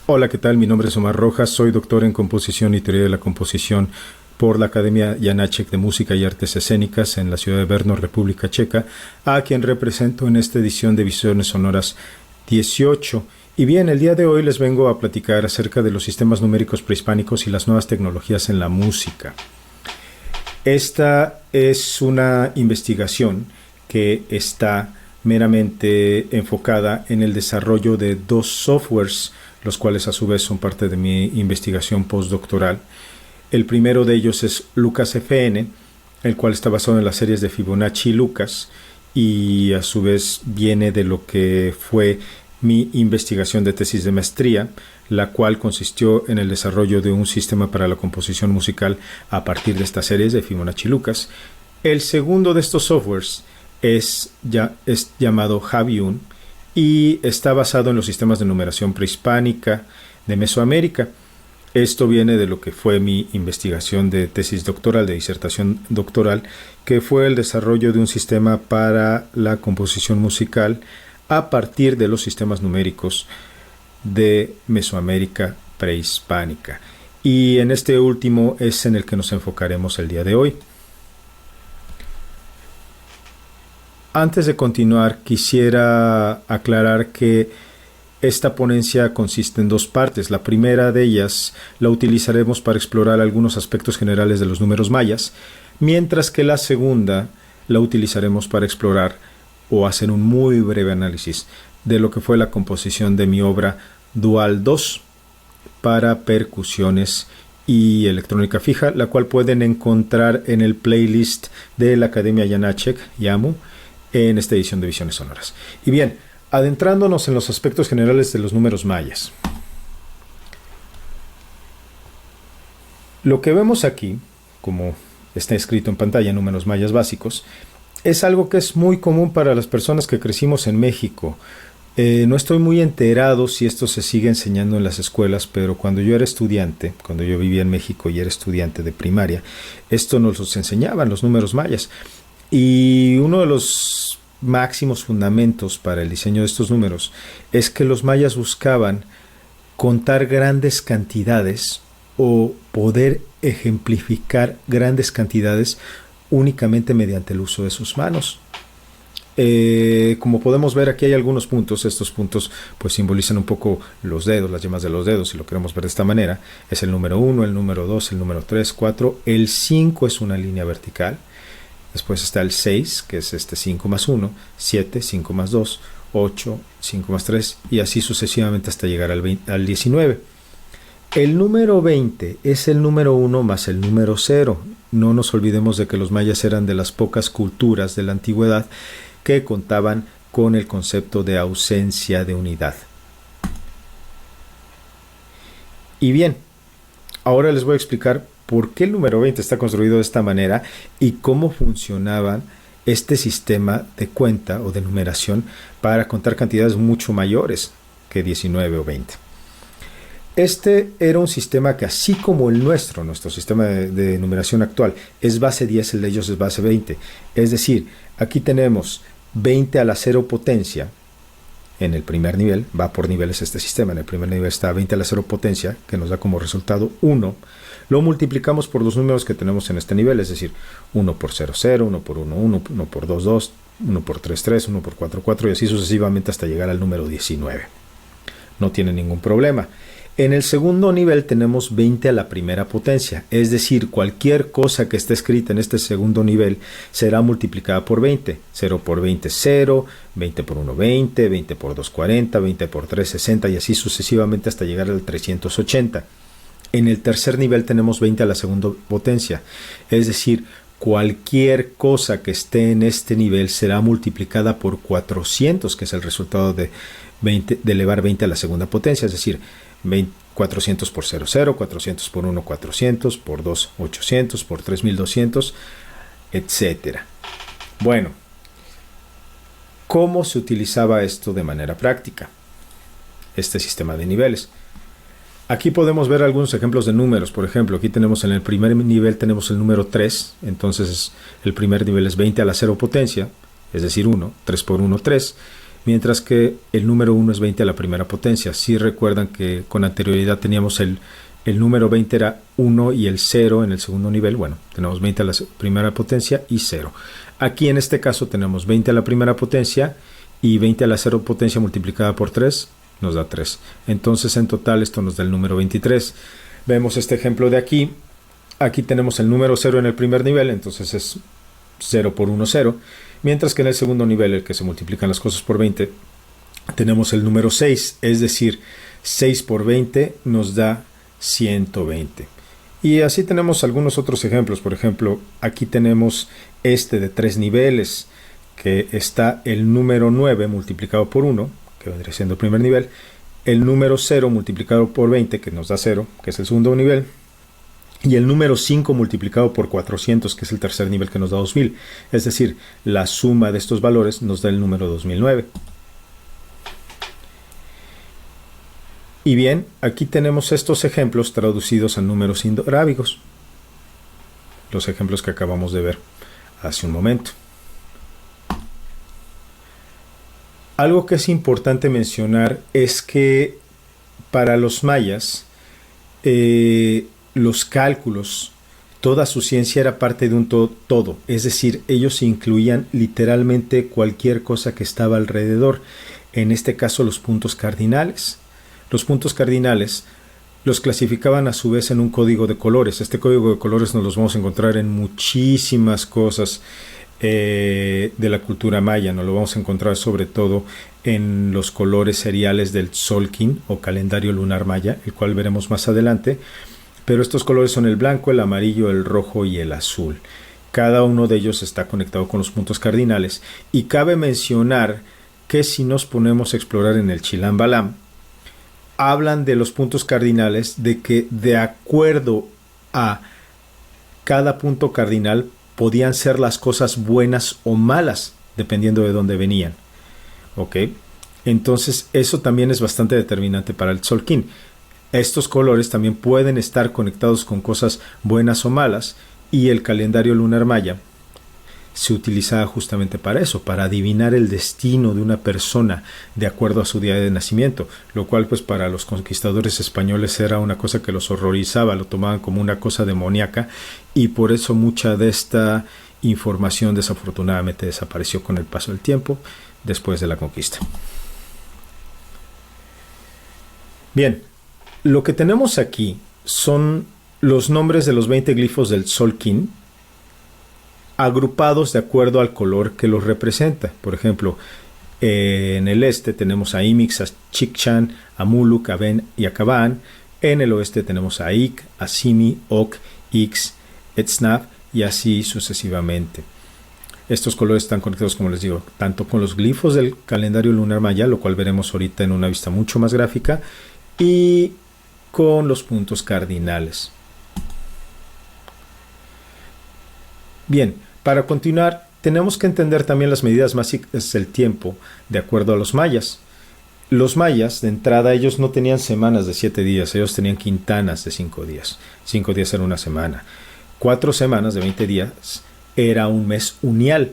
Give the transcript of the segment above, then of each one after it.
Hola, ¿qué tal? Mi nombre es Omar Rojas, soy doctor en composición y teoría de la composición por la Academia Janáček de Música y Artes Escénicas en la ciudad de Brno, República Checa, a quien represento en esta edición de Visiones Sonoras 18. Y bien, el día de hoy les vengo a platicar acerca de los sistemas numéricos prehispánicos y las nuevas tecnologías en la música. Esta es una investigación que está meramente enfocada en el desarrollo de dos softwares, los cuales a su vez son parte de mi investigación postdoctoral. El primero de ellos es LucasFN, el cual está basado en las series de Fibonacci y Lucas, y a su vez viene de lo que fue mi investigación de tesis de maestría, la cual consistió en el desarrollo de un sistema para la composición musical a partir de estas series de Fibonacci y Lucas. El segundo de estos softwares es llamado Javiun y está basado en los sistemas de numeración prehispánica de Mesoamérica. Esto viene de lo que fue mi investigación de tesis doctoral, de disertación doctoral, que fue el desarrollo de un sistema para la composición musical a partir de los sistemas numéricos de Mesoamérica prehispánica. Y en este último es en el que nos enfocaremos el día de hoy. Antes de continuar, quisiera aclarar que esta ponencia consiste en dos partes. La primera de ellas la utilizaremos para explorar algunos aspectos generales de los números mayas, mientras que la segunda la utilizaremos para explorar o hacer un muy breve análisis de lo que fue la composición de mi obra Dual 2 para percusiones y electrónica fija, la cual pueden encontrar en el playlist de la Academia Janáček, YAMU, en esta edición de Visiones Sonoras. Y bien, adentrándonos en los aspectos generales de los números mayas. Lo que vemos aquí, como está escrito en pantalla, números mayas básicos, es algo que es muy común para las personas que crecimos en México. No estoy muy enterado si esto se sigue enseñando en las escuelas, pero cuando yo era estudiante, cuando yo vivía en México y era estudiante de primaria, esto nos los enseñaban, los números mayas. Y uno de los máximos fundamentos para el diseño de estos números es que los mayas buscaban contar grandes cantidades o poder ejemplificar grandes cantidades únicamente mediante el uso de sus manos. Como podemos ver, aquí hay algunos puntos. Estos puntos pues simbolizan un poco los dedos, las yemas de los dedos, si lo queremos ver de esta manera. Es el número 1, el número 2, el número 3, 4. El 5 es una línea vertical. Después está el 6, que es 5 más 1, 7, 5 más 2, 8, 5 más 3, y así sucesivamente hasta llegar al 19. El número 20 es el número 1 más el número 0. No nos olvidemos de que los mayas eran de las pocas culturas de la antigüedad que contaban con el concepto de ausencia de unidad. Y bien, ahora les voy a explicar por qué el número 20 está construido de esta manera y cómo funcionaba este sistema de cuenta o de numeración para contar cantidades mucho mayores que 19 o 20. Este era un sistema que, así como el nuestro sistema de numeración actual, es base 10, el de ellos es base 20. Es decir, aquí tenemos 20 a la 0 potencia. En el primer nivel, va por niveles este sistema. En el primer nivel está 20 a la 0 potencia, que nos da como resultado 1. Lo multiplicamos por los números que tenemos en este nivel, es decir, 1 por 0, 0, 1 por 1, 1, 1 por 2, 2, 1 por 3, 3, 1 por 4, 4, y así sucesivamente hasta llegar al número 19. No tiene ningún problema. En el segundo nivel tenemos 20 a la primera potencia, es decir, cualquier cosa que esté escrita en este segundo nivel será multiplicada por 20. 0 por 20 es 0, 20 por 1 20, 20 por 2 40, 20 por 3 60 y así sucesivamente hasta llegar al 380. En el tercer nivel tenemos 20 a la segunda potencia, es decir, cualquier cosa que esté en este nivel será multiplicada por 400, que es el resultado de elevar 20 a la segunda potencia, es decir, 400 por 0, 0, 400 por 1, 400, por 2, 800, por 3, 1200, etc. Bueno, ¿cómo se utilizaba esto de manera práctica? Este sistema de niveles. Aquí podemos ver algunos ejemplos de números. Por ejemplo, aquí tenemos en el primer nivel tenemos el número 3, entonces el primer nivel es 20 a la 0 potencia, es decir 1, 3 por 1, 3. mientras que el número 1 es 20 a la primera potencia. Si recuerdan que con anterioridad teníamos el número 20 era 1 y el 0 en el segundo nivel. Bueno, tenemos 20 a la primera potencia y 0. Aquí en este caso tenemos 20 a la primera potencia y 20 a la 0 potencia multiplicada por 3 nos da 3. Entonces en total esto nos da el número 23. Vemos este ejemplo de aquí. Aquí tenemos el número 0 en el primer nivel, entonces es 0 por 1, 0. Mientras que en el segundo nivel, el que se multiplican las cosas por 20, tenemos el número 6, es decir, 6 por 20 nos da 120. Y así tenemos algunos otros ejemplos. Por ejemplo, aquí tenemos este de 3 niveles, que está el número 9 multiplicado por 1, que vendría siendo el primer nivel, el número 0 multiplicado por 20, que nos da 0, que es el segundo nivel, y el número 5 multiplicado por 400, que es el tercer nivel, que nos da 2000. Es decir, la suma de estos valores nos da el número 2009. Y bien, aquí tenemos estos ejemplos traducidos a números indoarábigos. Los ejemplos que acabamos de ver hace un momento. Algo que es importante mencionar es que para los mayas, los cálculos, toda su ciencia era parte de un todo. Es decir, ellos incluían literalmente cualquier cosa que estaba alrededor. En este caso, los puntos cardinales. Los puntos cardinales los clasificaban a su vez en un código de colores. Este código de colores nos los vamos a encontrar en muchísimas cosas de la cultura maya. Nos lo vamos a encontrar sobre todo en los colores seriales del Tzolk'in o calendario lunar maya, el cual veremos más adelante. Pero estos colores son el blanco, el amarillo, el rojo y el azul. Cada uno de ellos está conectado con los puntos cardinales. Y cabe mencionar que si nos ponemos a explorar en el Chilam Balam, hablan de los puntos cardinales, de que de acuerdo a cada punto cardinal podían ser las cosas buenas o malas, dependiendo de dónde venían. ¿Ok? Entonces, eso también es bastante determinante para el Tzolk'in. Estos colores también pueden estar conectados con cosas buenas o malas, y el calendario lunar maya se utilizaba justamente para eso, para adivinar el destino de una persona de acuerdo a su día de nacimiento, lo cual pues para los conquistadores españoles era una cosa que los horrorizaba, lo tomaban como una cosa demoníaca, y por eso mucha de esta información desafortunadamente desapareció con el paso del tiempo después de la conquista. Bien, lo que tenemos aquí son los nombres de los 20 glifos del Tzolk'in, agrupados de acuerdo al color que los representa. Por ejemplo, en el este tenemos a Imix, a Chicxan, a Muluk, a Ben y a Caban. En el oeste tenemos a Ik, a Simi, Ok, Ix, Etznaf y así sucesivamente. Estos colores están conectados, como les digo, tanto con los glifos del calendario lunar maya, lo cual veremos ahorita en una vista mucho más gráfica, y con los puntos cardinales. Bien, para continuar, tenemos que entender también las medidas básicas del tiempo de acuerdo a los mayas. Los mayas, de entrada, ellos no tenían semanas de 7 días, ellos tenían quintanas de 5 días. 5 días era una semana. 4 semanas de 20 días era un mes unial.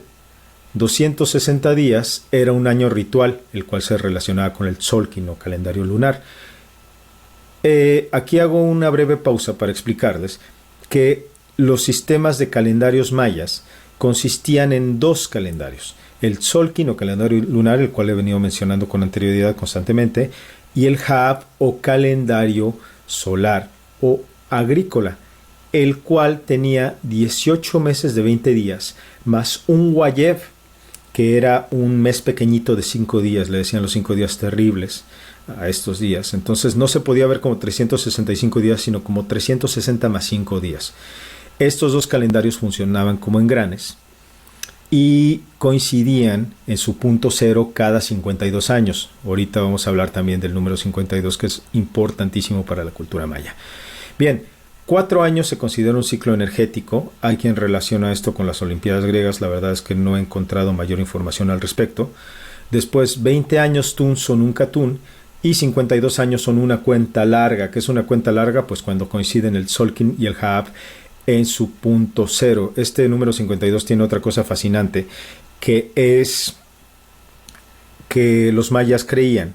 260 días era un año ritual, el cual se relacionaba con el Tzolk'in o calendario lunar. Aquí hago una breve pausa para explicarles que los sistemas de calendarios mayas consistían en 2 calendarios: el Tzolk'in o calendario lunar, el cual he venido mencionando con anterioridad constantemente, y el Ha'ab o calendario solar o agrícola, el cual tenía 18 meses de 20 días, más un Wayeb, que era un mes pequeñito de 5 días, le decían los 5 días terribles a estos días. Entonces no se podía ver como 365 días, sino como 360 más 5 días. Estos 2 calendarios funcionaban como engranes y coincidían en su punto cero cada 52 años. Ahorita vamos a hablar también del número 52, que es importantísimo para la cultura maya. Bien, 4 años se considera un ciclo energético. Hay quien relaciona esto con las Olimpiadas griegas. La verdad es que no he encontrado mayor información al respecto. Después, 20 años tun son un catún y 52 años son una cuenta larga. ¿Qué es una cuenta larga? Pues cuando coinciden el Tzolk'in y el Ha'ab en su punto cero. Este número 52 tiene otra cosa fascinante, que es que los mayas creían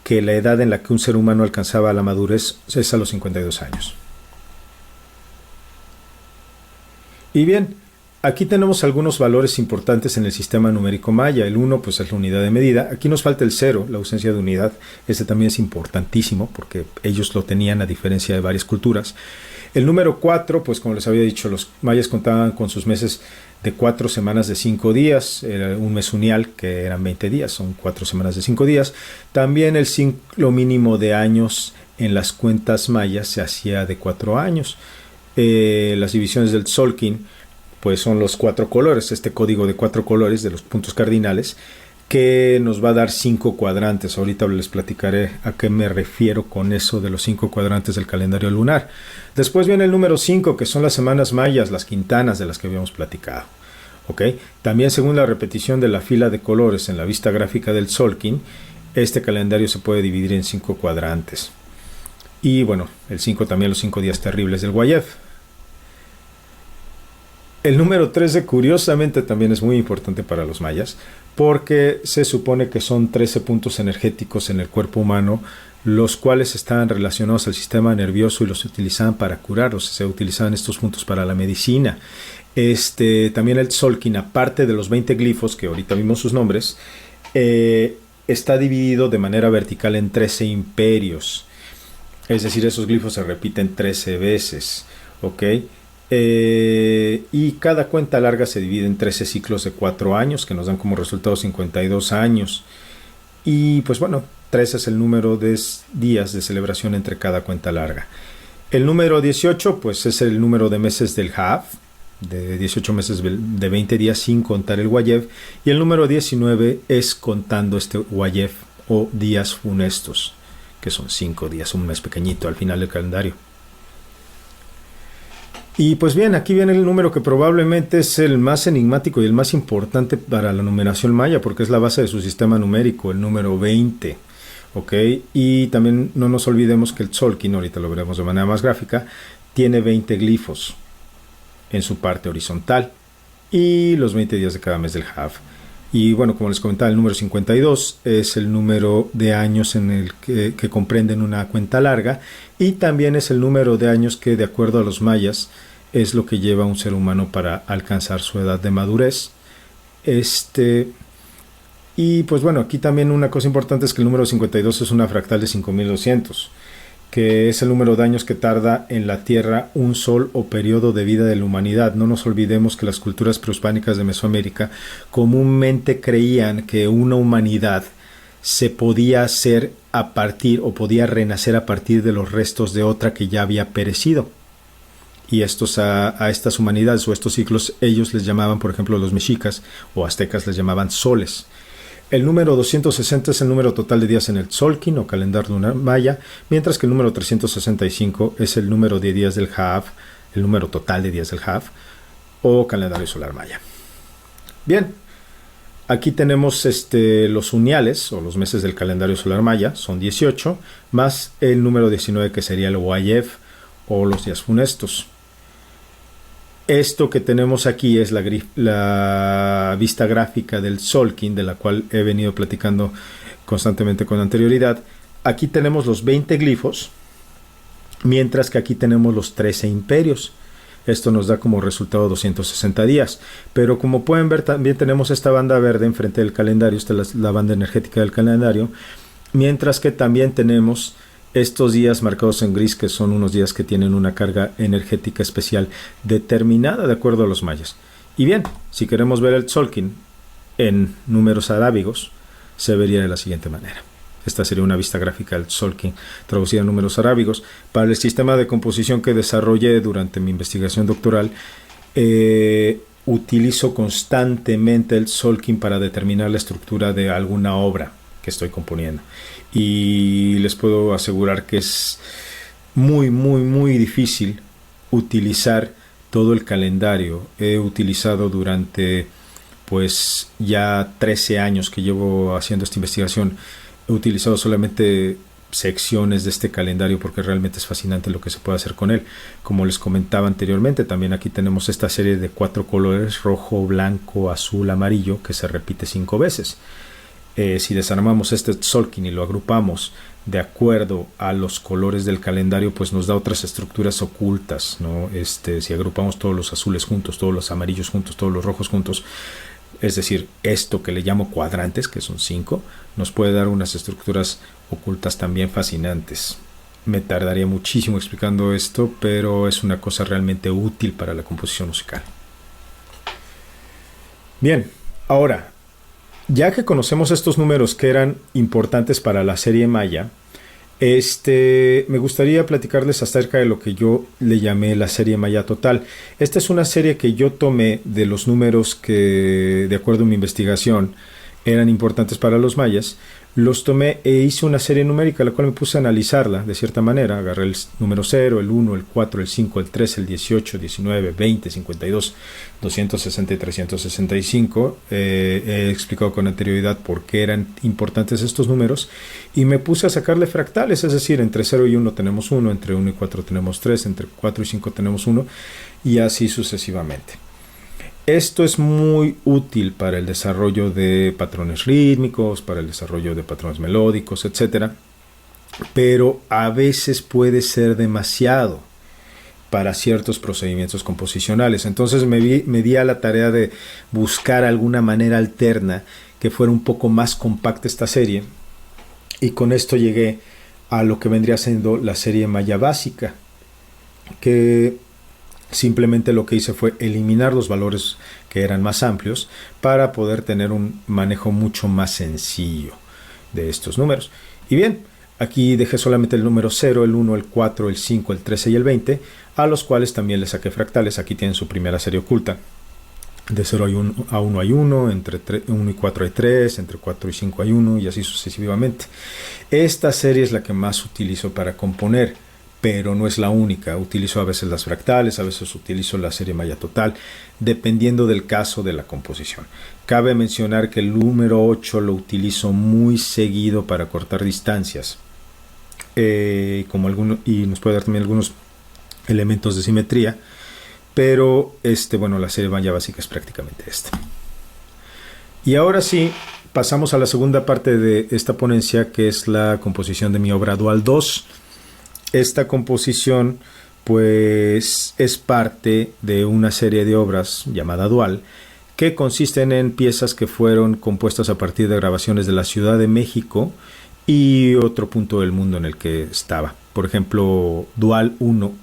que la edad en la que un ser humano alcanzaba la madurez es a los 52 años. Y bien, aquí tenemos algunos valores importantes en el sistema numérico maya. El 1 pues es la unidad de medida. Aquí nos falta el 0, la ausencia de unidad. Este también es importantísimo porque ellos lo tenían a diferencia de varias culturas. El número 4, pues como les había dicho, los mayas contaban con sus meses de 4 semanas de 5 días, era un mes unial que eran 20 días, son 4 semanas de 5 días. También el ciclo mínimo de años en las cuentas mayas se hacía de 4 años. Las divisiones del Tzolk'in pues son los 4 colores, este código de 4 colores de los puntos cardinales que nos va a dar 5 cuadrantes. Ahorita les platicaré a qué me refiero con eso de los 5 cuadrantes del calendario lunar. Después viene el número 5, que son las semanas mayas, las quintanas de las que habíamos platicado. ¿Okay? También según la repetición de la fila de colores en la vista gráfica del Tzolk'in, este calendario se puede dividir en 5 cuadrantes. Y bueno, el 5 también los 5 días terribles del Wayef. El número 13 curiosamente también es muy importante para los mayas porque se supone que son 13 puntos energéticos en el cuerpo humano, los cuales estaban relacionados al sistema nervioso y los utilizaban para curarlos. Se utilizaban estos puntos para la medicina. También el Tzolk'in, aparte de los 20 glifos, que ahorita vimos sus nombres, está dividido de manera vertical en 13 imperios. Es decir, esos glifos se repiten 13 veces. ¿Ok? Y cada cuenta larga se divide en 13 ciclos de 4 años que nos dan como resultado 52 años y pues bueno, 13 es el número de días de celebración entre cada cuenta larga. El número 18 pues es el número de meses del Ha'af, de 18 meses de 20 días sin contar el Wayef, y el número 19 es contando este Wayef o días funestos, que son 5 días, un mes pequeñito al final del calendario. Y pues bien, aquí viene el número que probablemente es el más enigmático y el más importante para la numeración maya, porque es la base de su sistema numérico, el número 20. ¿Ok? Y también no nos olvidemos que el Tzolk'in, ahorita lo veremos de manera más gráfica, tiene 20 glifos en su parte horizontal y los 20 días de cada mes del Ha'af. Y bueno, como les comentaba, el número 52 es el número de años en el que comprenden una cuenta larga y también es el número de años que, de acuerdo a los mayas, es lo que lleva a un ser humano para alcanzar su edad de madurez. Y pues bueno, aquí también una cosa importante es que el número 52 es una fractal de 5200, que es el número de años que tarda en la Tierra un sol o periodo de vida de la humanidad. No nos olvidemos que las culturas prehispánicas de Mesoamérica comúnmente creían que una humanidad se podía hacer a partir o podía renacer a partir de los restos de otra que ya había perecido. Y a estas humanidades o estos ciclos ellos les llamaban, por ejemplo, los mexicas o aztecas les llamaban soles. El número 260 es el número total de días en el Tzolk'in o calendario lunar maya, mientras que el número 365 es el número de días del Ha'af, el número total de días del Ha'af o calendario solar maya. Bien, aquí tenemos los uniales o los meses del calendario solar maya, son 18, más el número 19 que sería el Wayef o los días funestos. Esto que tenemos aquí es la vista gráfica del Tzolk'in, de la cual he venido platicando constantemente con anterioridad. Aquí tenemos los 20 glifos, mientras que aquí tenemos los 13 imperios. Esto nos da como resultado 260 días. Pero como pueden ver, también tenemos esta banda verde enfrente del calendario. Esta es la banda energética del calendario. Mientras que también tenemos estos días marcados en gris, que son unos días que tienen una carga energética especial determinada de acuerdo a los mayas. Y bien, si queremos ver el Tzolk'in en números arábigos, se vería de la siguiente manera. Esta sería una vista gráfica del Tzolk'in traducida en números arábigos. Para el sistema de composición que desarrollé durante mi investigación doctoral, utilizo constantemente el Tzolk'in para determinar la estructura de alguna obra que estoy componiendo. Y les puedo asegurar que es muy, muy, muy difícil utilizar todo el calendario. He utilizado durante pues ya 13 años que llevo haciendo esta investigación, he utilizado solamente secciones de este calendario porque realmente es fascinante lo que se puede hacer con él. Como les comentaba anteriormente, también aquí tenemos esta serie de 4 colores: rojo, blanco, azul, amarillo, que se repite 5 veces. Si desarmamos este Tzolk'in y lo agrupamos de acuerdo a los colores del calendario, pues nos da otras estructuras ocultas, ¿no? Si agrupamos todos los azules juntos, todos los amarillos juntos, todos los rojos juntos, es decir, esto que le llamo cuadrantes, que son 5, nos puede dar unas estructuras ocultas también fascinantes. Me tardaría muchísimo explicando esto, pero es una cosa realmente útil para la composición musical. Bien, ahora, ya que conocemos estos números que eran importantes para la serie maya, me gustaría platicarles acerca de lo que yo le llamé la serie maya total. Esta es una serie que yo tomé de los números que, de acuerdo a mi investigación, eran importantes para los mayas. Los tomé e hice una serie numérica, la cual me puse a analizarla de cierta manera. Agarré el número 0, el 1, el 4, el 5, el 3, el 18, 19, 20, 52, 260 y 365. He explicado con anterioridad por qué eran importantes estos números y me puse a sacarle fractales, es decir, entre 0 y 1 tenemos 1, entre 1 y 4 tenemos 3, entre 4 y 5 tenemos 1 y así sucesivamente. Esto es muy útil para el desarrollo de patrones rítmicos, para el desarrollo de patrones melódicos, etc. Pero a veces puede ser demasiado para ciertos procedimientos composicionales. Entonces me di a la tarea de buscar alguna manera alterna que fuera un poco más compacta esta serie. Y con esto llegué a lo que vendría siendo la serie maya básica, que simplemente lo que hice fue eliminar los valores que eran más amplios para poder tener un manejo mucho más sencillo de estos números. Y bien, aquí dejé solamente el número 0, el 1, el 4, el 5, el 13 y el 20, a los cuales también les saqué fractales. Aquí tienen su primera serie oculta. De 0 a 1 hay 1, entre 1 y 4 hay 3, entre 4 y 5 hay 1 y así sucesivamente. Esta serie es la que más utilizo para componer, pero no es la única. Utilizo a veces las fractales, a veces utilizo la serie maya total, dependiendo del caso de la composición. Cabe mencionar que el número 8 lo utilizo muy seguido para cortar distancias, y nos puede dar también algunos elementos de simetría, pero la serie maya básica es prácticamente esta. Y ahora sí, pasamos a la segunda parte de esta ponencia, que es la composición de mi obra Dual 2. Esta composición pues es parte de una serie de obras llamada Dual, que consisten en piezas que fueron compuestas a partir de grabaciones de la Ciudad de México y otro punto del mundo en el que estaba. Por ejemplo, Dual 1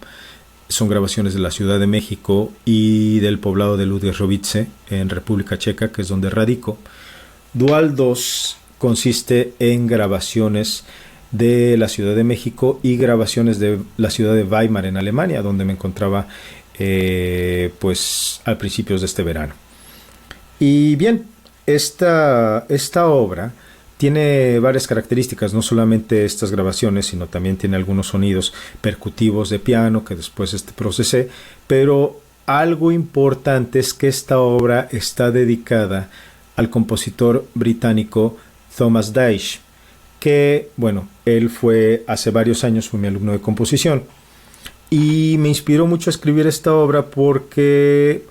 son grabaciones de la Ciudad de México y del poblado de Ludovice en República Checa, que es donde radico. Dual 2 consiste en grabaciones de la Ciudad de México y grabaciones de la ciudad de Weimar en Alemania, donde me encontraba pues a principios de este verano. Y bien, esta obra tiene varias características, no solamente estas grabaciones, sino también tiene algunos sonidos percutivos de piano que después procesé, pero algo importante es que esta obra está dedicada al compositor británico Thomas Daisy, que, él hace varios años fue mi alumno de composición y me inspiró mucho a escribir esta obra porque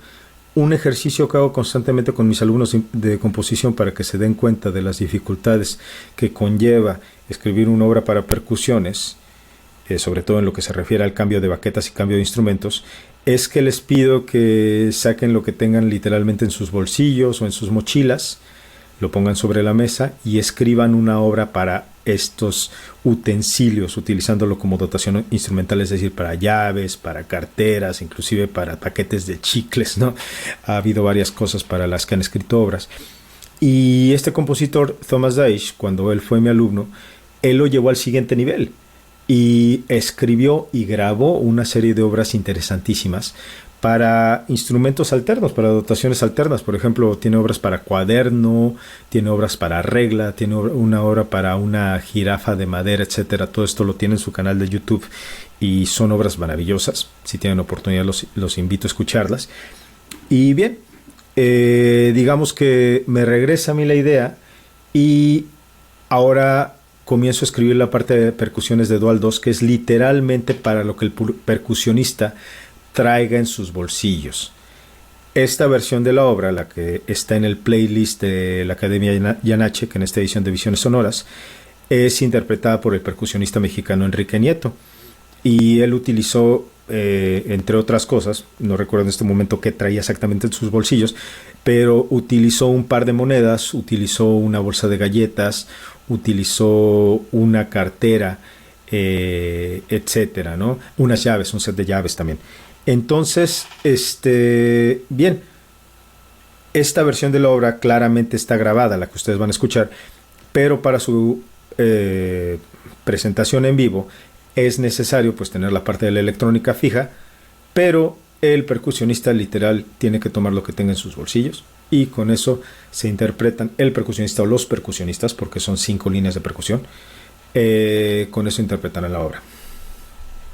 un ejercicio que hago constantemente con mis alumnos de composición para que se den cuenta de las dificultades que conlleva escribir una obra para percusiones, sobre todo en lo que se refiere al cambio de baquetas y cambio de instrumentos, es que les pido que saquen lo que tengan literalmente en sus bolsillos o en sus mochilas, lo pongan sobre la mesa y escriban una obra para estos utensilios, utilizándolo como dotación instrumental, es decir, para llaves, para carteras, inclusive para paquetes de chicles, ¿no? Ha habido varias cosas para las que han escrito obras. Y este compositor, Thomas Daisy, cuando él fue mi alumno, él lo llevó al siguiente nivel y escribió y grabó una serie de obras interesantísimas para instrumentos alternos, para dotaciones alternas. Por ejemplo, tiene obras para cuaderno, tiene obras para regla, tiene una obra para una jirafa de madera, etcétera. Todo esto lo tiene en su canal de YouTube y son obras maravillosas. Si tienen oportunidad, los invito a escucharlas. Y bien, digamos que me regresa a mí la idea y ahora comienzo a escribir la parte de percusiones de Dual 2, que es literalmente para lo que el percusionista traiga en sus bolsillos. Esta versión de la obra, la que está en el playlist de la Academia Yanache, que en esta edición de Visiones Sonoras, es interpretada por el percusionista mexicano Enrique Nieto. Y él utilizó, entre otras cosas, no recuerdo en este momento qué traía exactamente en sus bolsillos, pero utilizó un par de monedas, utilizó una bolsa de galletas, utilizó una cartera, etcétera, ¿no? Unas llaves, un set de llaves también. Entonces, bien, esta versión de la obra claramente está grabada, la que ustedes van a escuchar, pero para su presentación en vivo es necesario pues tener la parte de la electrónica fija, pero el percusionista literal tiene que tomar lo que tenga en sus bolsillos y con eso se interpretan el percusionista o los percusionistas, porque son 5 líneas de percusión, con eso interpretan la obra.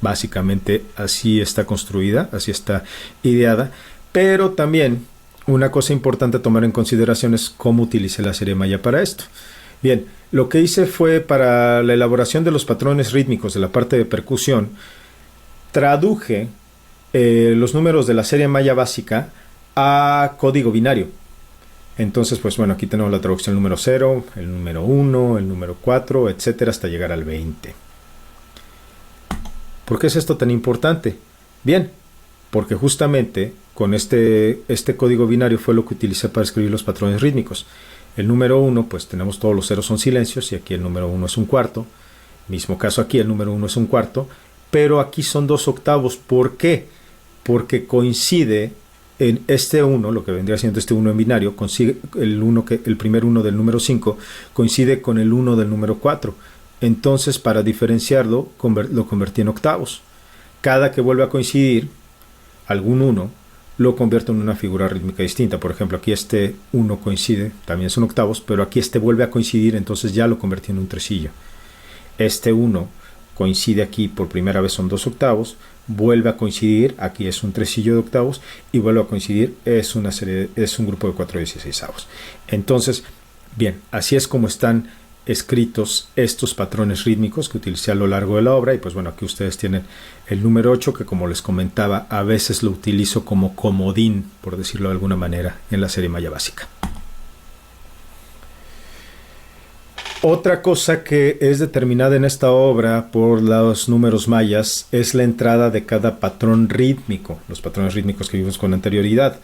Básicamente así está construida, así está ideada, pero también una cosa importante a tomar en consideración es cómo utilicé la serie Maya para esto. Bien, lo que hice fue para la elaboración de los patrones rítmicos de la parte de percusión, traduje los números de la serie Maya básica a código binario. Entonces, pues bueno, aquí tenemos la traducción número 0, el número 1, el número 4, etcétera, hasta llegar al 20. ¿Por qué es esto tan importante? Bien, porque justamente con este código binario fue lo que utilicé para escribir los patrones rítmicos. El número 1, pues tenemos todos los ceros son silencios y aquí el número 1 es un cuarto. Mismo caso aquí, el número 1 es un cuarto, pero aquí son 2 octavos. ¿Por qué? Porque coincide en este 1, lo que vendría siendo este 1 en binario, consigue el primer 1 del número 5 coincide con el 1 del número 4. Entonces, para diferenciarlo, lo convertí en octavos. Cada que vuelve a coincidir algún 1, lo convierto en una figura rítmica distinta. Por ejemplo, aquí este 1 coincide, también son octavos, pero aquí este vuelve a coincidir, entonces ya lo convertí en un tresillo. Este 1 coincide aquí por primera vez, son 2 octavos, vuelve a coincidir, aquí es un tresillo de octavos, y vuelve a coincidir, es un grupo de 4/16avos. Entonces, bien, así es como están escritos estos patrones rítmicos que utilicé a lo largo de la obra. Y pues bueno, aquí ustedes tienen el número 8, que como les comentaba, a veces lo utilizo como comodín, por decirlo de alguna manera, en la serie Maya básica. Otra cosa que es determinada en esta obra por los números mayas es la entrada de cada patrón rítmico, los patrones rítmicos que vimos con anterioridad.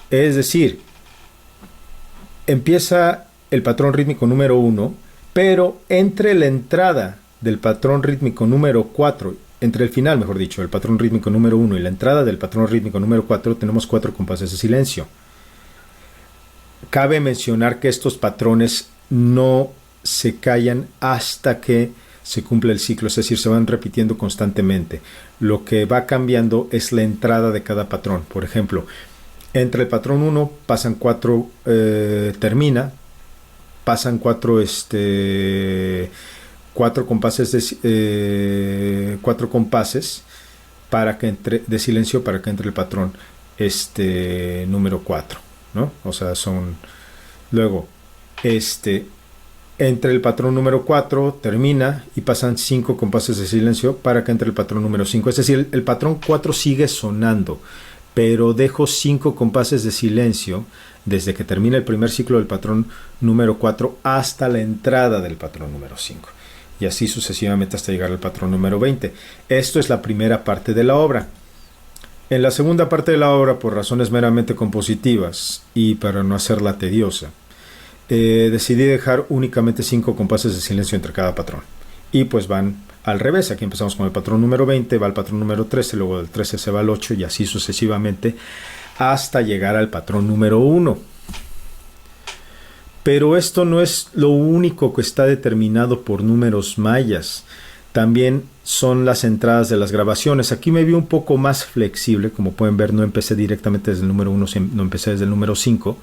Es decir, empieza el patrón rítmico número 1, pero entre la entrada del patrón rítmico número 4, entre el final, mejor dicho, el patrón rítmico número 1 y la entrada del patrón rítmico número 4, tenemos 4 compases de silencio. Cabe mencionar que estos patrones no se callan hasta que se cumple el ciclo, es decir, se van repitiendo constantemente. Lo que va cambiando es la entrada de cada patrón. Por ejemplo, entre el patrón 1 pasan 4, termina, pasan 4 compases de 4 compases para que entre de silencio para que entre el patrón número 4, ¿no? O sea, son luego entre el patrón número 4 termina y pasan 5 compases de silencio para que entre el patrón número 5. Es decir, el patrón 4 sigue sonando, pero dejo 5 compases de silencio desde que termina el primer ciclo del patrón número 4 hasta la entrada del patrón número 5. Y así sucesivamente hasta llegar al patrón número 20. Esto es la primera parte de la obra. En la segunda parte de la obra, por razones meramente compositivas y para no hacerla tediosa, decidí dejar únicamente 5 compases de silencio entre cada patrón. Y pues van al revés. Aquí empezamos con el patrón número 20, va al patrón número 13, luego del 13 se va al 8 y así sucesivamente hasta llegar al patrón número 1. Pero esto no es lo único que está determinado por números mayas. También son las entradas de las grabaciones. Aquí me vi un poco más flexible. Como pueden ver, no empecé directamente desde el número 1, no empecé desde el número 5.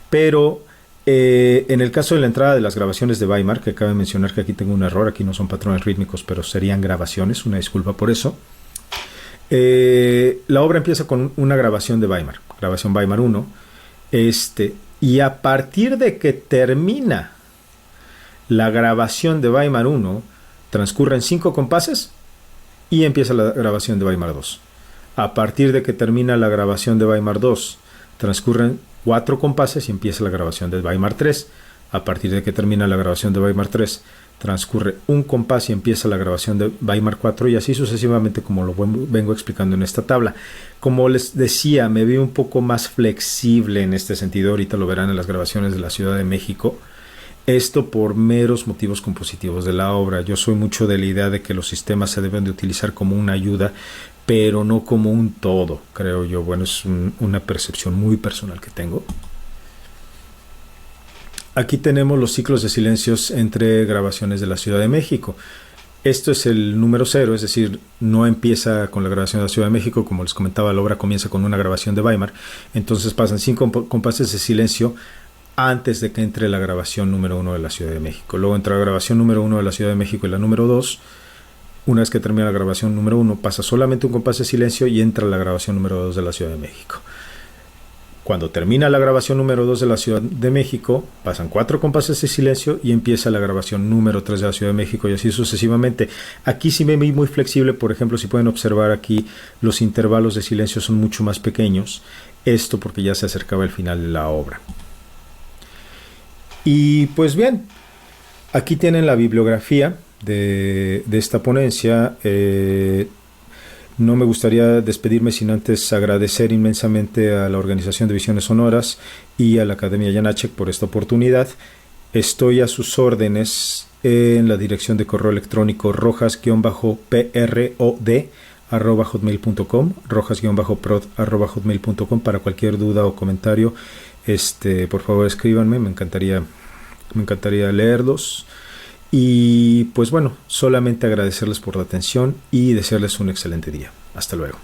Pero en el caso de la entrada de las grabaciones de Weimar, que cabe mencionar que aquí tengo un error, aquí no son patrones rítmicos, pero serían grabaciones, una disculpa por eso. La obra empieza con una grabación de Weimar, grabación Weimar 1, y a partir de que termina la grabación de Weimar 1, transcurren 5 compases y empieza la grabación de Weimar 2. A partir de que termina la grabación de Weimar 2, Transcurren 4 compases y empieza la grabación de Weimar 3. A partir de que termina la grabación de Weimar 3, transcurre un compás y empieza la grabación de Weimar 4, y así sucesivamente, como lo vengo explicando en esta tabla. Como les decía, me vi un poco más flexible en este sentido. Ahorita lo verán en las grabaciones de la Ciudad de México. Esto por meros motivos compositivos de la obra. Yo soy mucho de la idea de que los sistemas se deben de utilizar como una ayuda, pero no como un todo, creo yo. Bueno, es una percepción muy personal que tengo. Aquí tenemos los ciclos de silencios entre grabaciones de la Ciudad de México. Esto es el número 0, es decir, no empieza con la grabación de la Ciudad de México. Como les comentaba, la obra comienza con una grabación de Weimar. Entonces pasan 5 compases de silencio antes de que entre la grabación número 1 de la Ciudad de México. Luego entra la grabación número 1 de la Ciudad de México y la número 2. Una vez que termina la grabación número 1, pasa solamente un compás de silencio y entra la grabación número 2 de la Ciudad de México. Cuando termina la grabación número 2 de la Ciudad de México, pasan 4 compases de silencio y empieza la grabación número 3 de la Ciudad de México, y así sucesivamente. Aquí sí me vi muy flexible. Por ejemplo, si pueden observar aquí, los intervalos de silencio son mucho más pequeños. Esto porque ya se acercaba el final de la obra. Y pues bien, aquí tienen la bibliografía de esta ponencia. No me gustaría despedirme sin antes agradecer inmensamente a la Organización de Visiones Sonoras y a la Academia Janáček por esta oportunidad. Estoy a sus órdenes en la dirección de correo electrónico rojas-prod@hotmail.com, rojas-prod@hotmail.com, para cualquier duda o comentario. Por favor, escríbanme, me encantaría leerlos. Y pues bueno, solamente agradecerles por la atención y desearles un excelente día. Hasta luego.